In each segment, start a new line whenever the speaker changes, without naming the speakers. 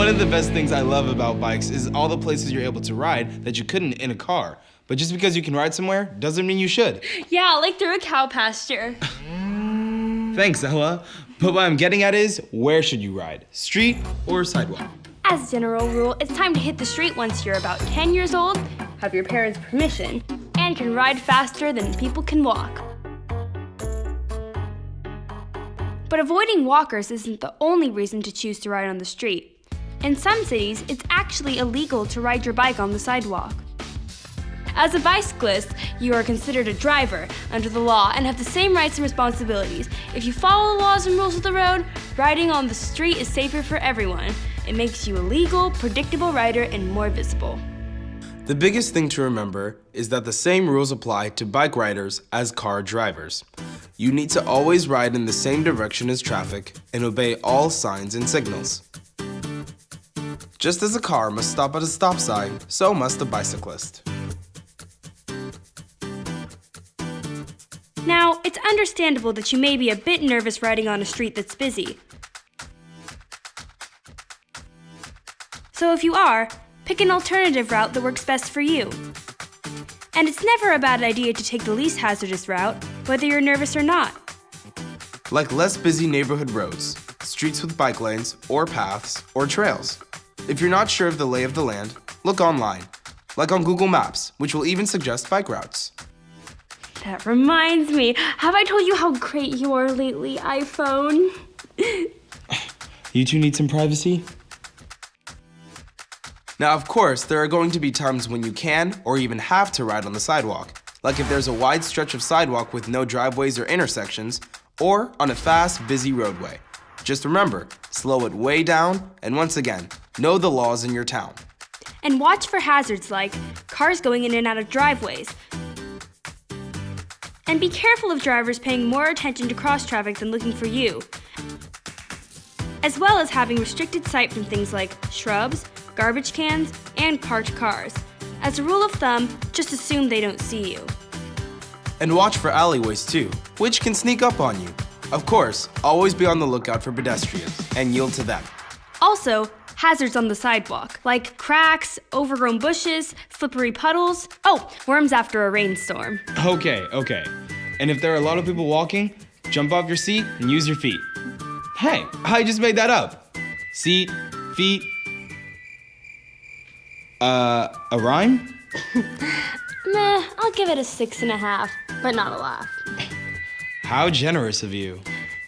of the best things I love about bikes is all the places you're able to ride that you couldn't in a car. But just because you can ride somewhere doesn't mean you should.
Yeah, like through a cow pasture.
Thanks, Ella. But what I'm getting at is, where should you ride? Street or sidewalk?
As a general rule, it's time to hit the street once you're about 10 years old, have your parents' permission, and can ride faster than people can walk. But avoiding walkers isn't the only reason to choose to ride on the street. In some cities, it's actually illegal to ride your bike on the sidewalk. As a bicyclist, you are considered a driver under the law and have the same rights and responsibilities. If you follow the laws and rules of the road, riding on the street is safer for everyone. It makes you a legal, predictable rider and more visible.
The biggest thing to remember is that the same rules apply to bike riders as car drivers. You need to always ride in the same direction as traffic and obey all signs and signals. Just as a car must stop at a stop sign, so must a bicyclist.
Now, it's understandable that you may be a bit nervous riding on a street that's busy. So if you are, pick an alternative route that works best for you. And it's never a bad idea to take the least hazardous route, whether you're nervous or not.
Like less busy neighborhood roads, streets with bike lanes, or paths, or trails. If you're not sure of the lay of the land, look online, like on Google Maps, which will even suggest bike routes.
That reminds me, have I told you how great you are lately, iPhone?
You two need some privacy? Now, of course, there are going to be times when you can or even have to ride on the sidewalk, like if there's a wide stretch of sidewalk with no driveways or intersections, or on a fast, busy roadway. Just remember, slow it way down, and once again, know the laws in your town.
And watch for hazards like cars going in and out of driveways. And be careful of drivers paying more attention to cross traffic than looking for you, as well as having restricted sight from things like shrubs, garbage cans, and parked cars. As a rule of thumb, just assume they don't see you.
And watch for alleyways too, which can sneak up on you. Of course, always be on the lookout for pedestrians and yield to them.
Also, hazards on the sidewalk, like cracks, overgrown bushes, slippery puddles. Oh, worms after a rainstorm.
Okay. And if there are a lot of people walking, jump off your seat and use your feet. Hey, I just made that up. Seat, feet. A rhyme?
Meh, I'll give it a 6.5, but not a laugh.
How generous of you.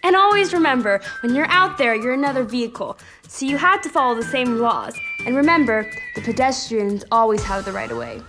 And always remember, when you're out there, you're another vehicle, so you have to follow the same laws. And remember, the pedestrians always have the right of way.